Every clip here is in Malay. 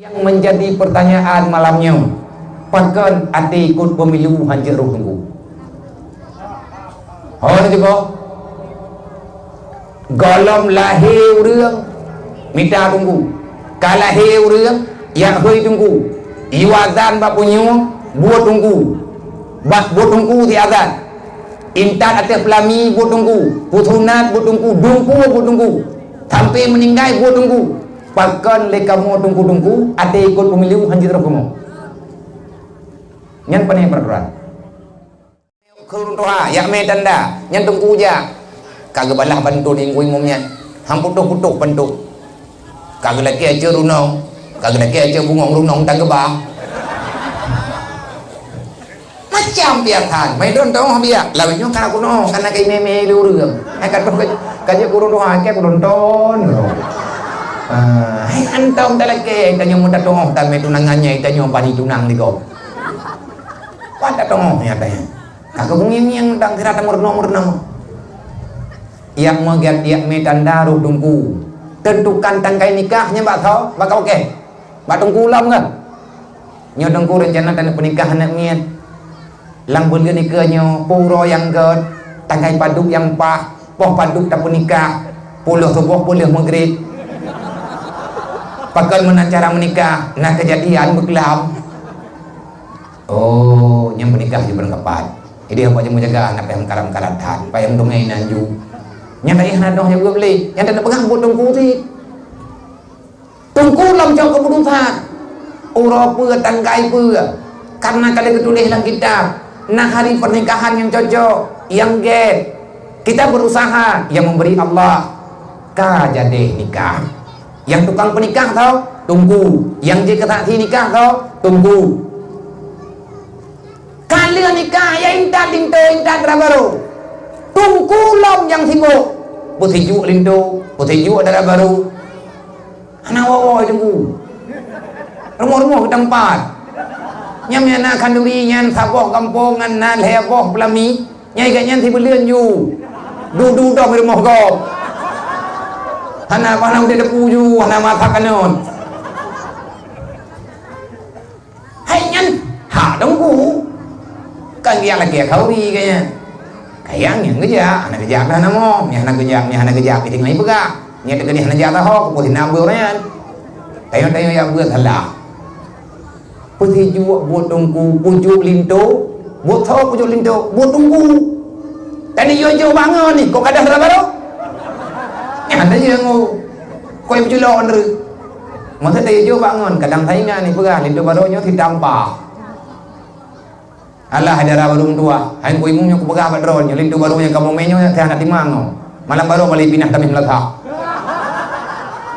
Yang menjadi pertanyaan malamnya, pakan ati ikut pemilu hancur tunggu. Oh ni juga golom lahir urang minta tunggu. Kalahir urang yang hoi tunggu. Iwazan bak punyo buat tunggu. Bak buat tunggu di azan. Intan atas pelami buat tunggu. Putunat buat tunggu. Dungku buat tunggu. Sampai meninggal buat tunggu. Pakan lekamu tunggu-tunggu ada ikut pemilu hancur kamu. Yang paling peraturan. Kurun toha, yak me tanda, yang tunggu aja. Kagak balah bantu di ngumumnya. Hamputuk-putuk bantu. Kagak lagi aja runong, kagak lagi aja bungong runong tangga bang. Macam biarkan, main don tahu biar. Lawinyo kana kuno, kana kay meme lurang. Ay kadto kaya kurun toha, kaya kurun ton. Hai antam talaga tanyo mo tatong tame tunangannya tanyo pani tunang di ko. Pada tong ya tanya. Kagabungin yang dang kirata murno. Yang magat yak me tandaru tunggu. Tentukan tangkai nikahnya mbak tau, mbak oke. Mbak tunggu lam kan? Nyo tunggu rencana tanda pernikahan nak miet. Lang bulan nikahnya puro yang ke tangkai paduk yang pah, poh paduk tak pernikah. Puluh subuh puluh maghrib. Pakal menacara menikah, nak kejadian berkelam. Oh, yang menikah juga berkepat. Jadi apa yang menjaga anak yang karam-karatan, payang dongai nanju. Yang tadi anak dong juga beli, yang tidak pegang buat tungku sih. Tungku lam jauh keputusan. Ura pura tangkai pura. Karena kali ketulis dalam kitab, nah hari pernikahan yang cocok, yang get. Kita berusaha, yang memberi Allah. Jadi nikah. Yang tukang penikah tau, tunggu. Yang je saksi nikah tau, tunggu. Kalian nikah ya intan linto intan baru. Tunggu lom yang sibuk. Putiju linto, putiju darah baru. Anak wawa tunggu. Rumah-rumah tempat. Nyam yana kanduri nyan saboh kampung nan heboh pelami. Nyai ganyan si belian ju. Du dah rumah kau. Hana mana udah depuju, hana mata kanon. Hai nyan, ha tunggu. Kan dia lagi kau di kayaknya. Kayaknya kerja, anak kerja dah namo, ni anak kerja kita ngai pega. Ni ada kerja anak kerja dah ho, kemudian nambah orang. Tayo yang buat salah. Putih jual buat tunggu, pujuk linto, buat thau pujuk linto, buat tunggu. Tadi yo bangun ni, kok ada salah baru? Ada yang kau yang berjualan tu, masa dia jual bangun, kadang saingan ni pegang, lintu barunya ditampah. Allah ada baru tua, hai kau imumnya kau pegang badron, lintu barunya kamu menyo saya nak timang, malam baru balik pindah kami melata.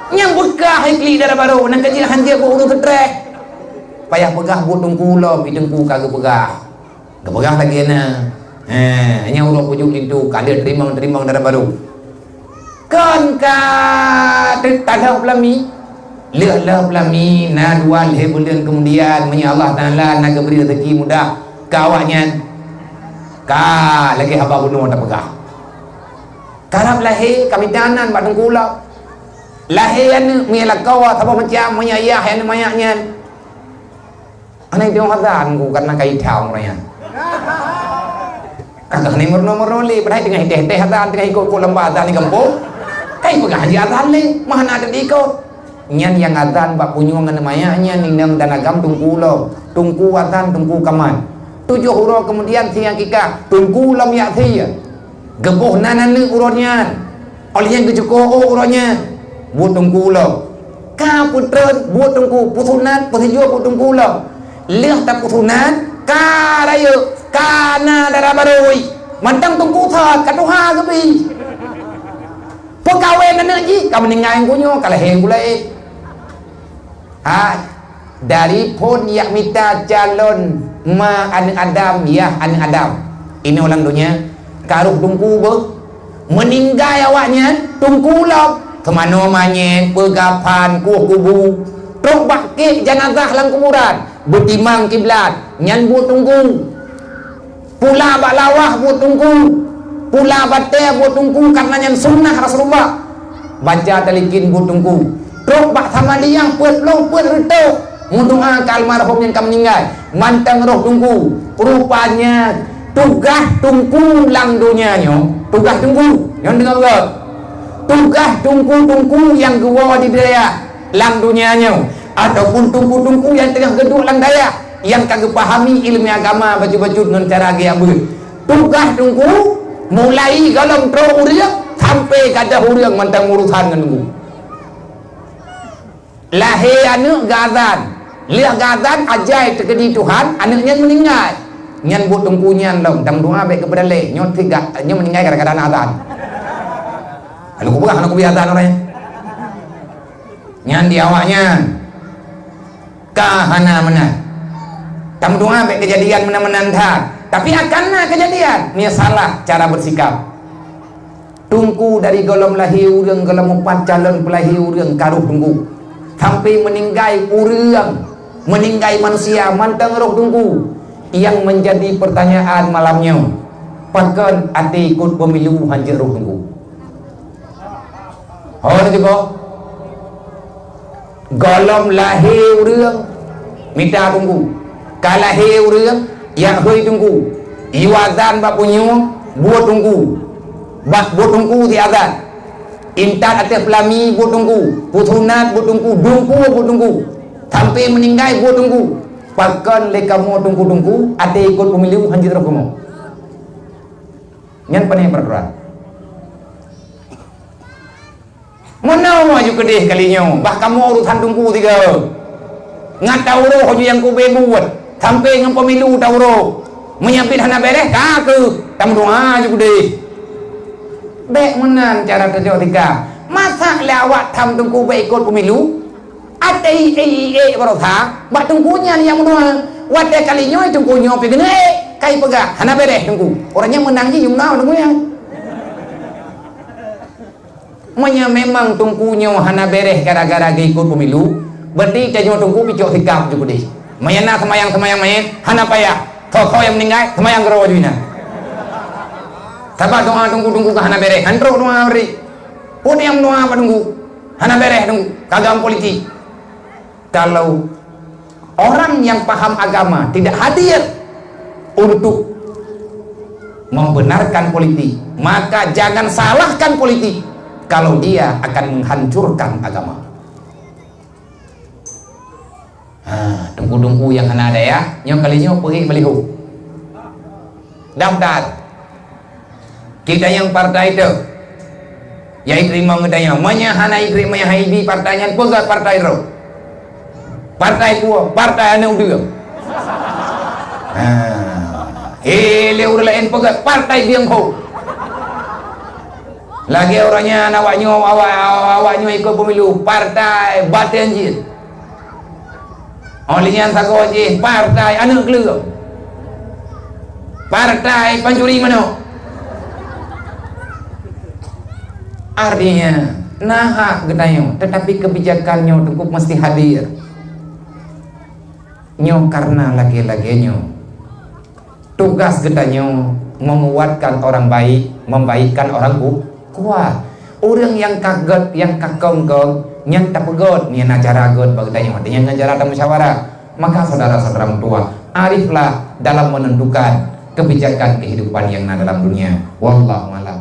Yang bekah ikli darah baru, nak kerja hanjir kau urus trek, payah pegah buat tungku lom, tungku kagak pegah, kepegah lagi na, hanya urus pujuk lintu, kadir terimang darah baru. Kan ka tadah pelami leh pelami na dua leh bulan kemudian menya Allah Taala nak beri rezeki mudah kawaknya ka lagi haba bunuh tak pegah karab lahir kami danan badung kula lahir anu mela kawa apa macam menya ayah anu mayaknya anai tiong hadan ku karena kai thang raya kagak ni murno li padai dengan teh hadan dengan ikut ku lembah hadan ni kampung. Kai pegah haji azan le, mana ada diikut. Nyan yang azan bak punyung ngan mayanya ningnang danagam tungku lo. Tungku azan tungku kaman. 7 huruf kemudian siang kika tungku lam yakti. Gebuh nanan ni urutnya. Oleh yang kecukup urutnya. Buat tungku lo. Ka putren buat tungku putunan pusijua buat tungku lo. Leh tak putunan ka rayu kana darah barui. Mantang tungku thot katuha kebi. Pegawai nana ji, kamu meninggal kunyo, kalau hengulai. Dari pun yang minta calon ma anak Adam, ya anak Adam. Ini orang dunia, karuh tungku ber, meninggal awaknya, tungku lop. Kemana manya, pegapan, kubu, truk bakit jenazah lang kuburan, bertimang kiblat, nyan buat tunggu. Pula balawah buat tunggu. Pula batai buat tungku karena yang sunnah Rasulullah. Baca talikin buat tungku. Truk bak sama dia puat long puat retuk mendoa ke almarhum yang kamu meninggal mantang roh tunggu rupanya tugas tunggu lang dunianya tugas tunggu yang dengar ke tugas tunggu yang gua di daya lang dunianya ataupun tunggu yang tengah geduk lang daya yang kagak pahami ilmu agama baju-baju dengan cara gaya tugas tunggu mulai galong truk uriak sampai kada uriak mantang urusan nunggu lahir anak gazan lihat gazan ajaib terkedi Tuhan anaknya meninggal nyan buat tungkunya long dam doa baik kepada le nyot tiga nya meninggal gara-gara azan kalau aku bukan aku biasa orangnya nyan di awaknya kahana mana dam doa baik kejadian menan tapi akanlah kejadian ni salah cara bersikap tungku dari golong lahir urang golong empat calon pelahir urang karuh tunggu sampai meninggal urang meninggal manusia mantang roh tunggu yang menjadi pertanyaan malamnya pakan ati ikut pemilu hancur roh tunggu oh juga golong lahir urang minta tunggu kalahir urang yang hoi tunggu iwazan bak punyo buat tunggu bak buat tunggu di azan intan atas pelami buat tunggu putunat buat tunggu dungku buat tunggu sampai meninggal buat tunggu pakan lekamu tunggu ada ikut pemilu hancur kamu yang paling peraturan mana maju kedih kalinya bah kamu urusan tunggu tiga ngat tauro haju yang ku buat sampai dengan pemilu tauro menyampit hana beres kaku kamu doa aja kedih baik menang cara kerja tiga masa lewat tam tunggu baik ikut pemilu ada baru tak buat tunggunya yang mendoa wadah kalinya tunggunya pergi kai pegah hana beres tunggu orangnya menang je jumlah tunggunya memang tunggunya hana beres gara-gara ikut pemilu berarti jangan tunggu picok sikap juga deh mayana semayang main hana payah kau yang meninggal semayang gerawa juina sabar doa tunggu ke hana beres antro doa beri pun yang doa apa tunggu hana beres tunggu kagam politik kalau orang yang paham agama tidak hadir untuk membenarkan politik maka jangan salahkan politik kalau dia akan menghancurkan agama tunggu yang hana ada ya yang kalinya pergi beliau daftar kita yang partai itu ya terima ngedanya manya hana terima yang haidi partainya pegat partai itu partai kuah partai anu dia hele udah lain pegat partai biang ho lagi orangnya awaknya ikut pemilu partai batenjin olehnya sago je partai anu kelur partai pancuri mana artinya nah gedanya tetapi kebijakannya cukup mesti hadir nyo karena lagi-laginya tugas gedanya menguatkan orang baik membaikkan orang kuat orang yang kaget yang kakong-kong yang tak pegot ni acara god bagdanya artinya acara ada musyawarah maka saudara-saudara tua ariflah dalam menentukan kebijakan kehidupan yang dalam dunia wallahu a'lam.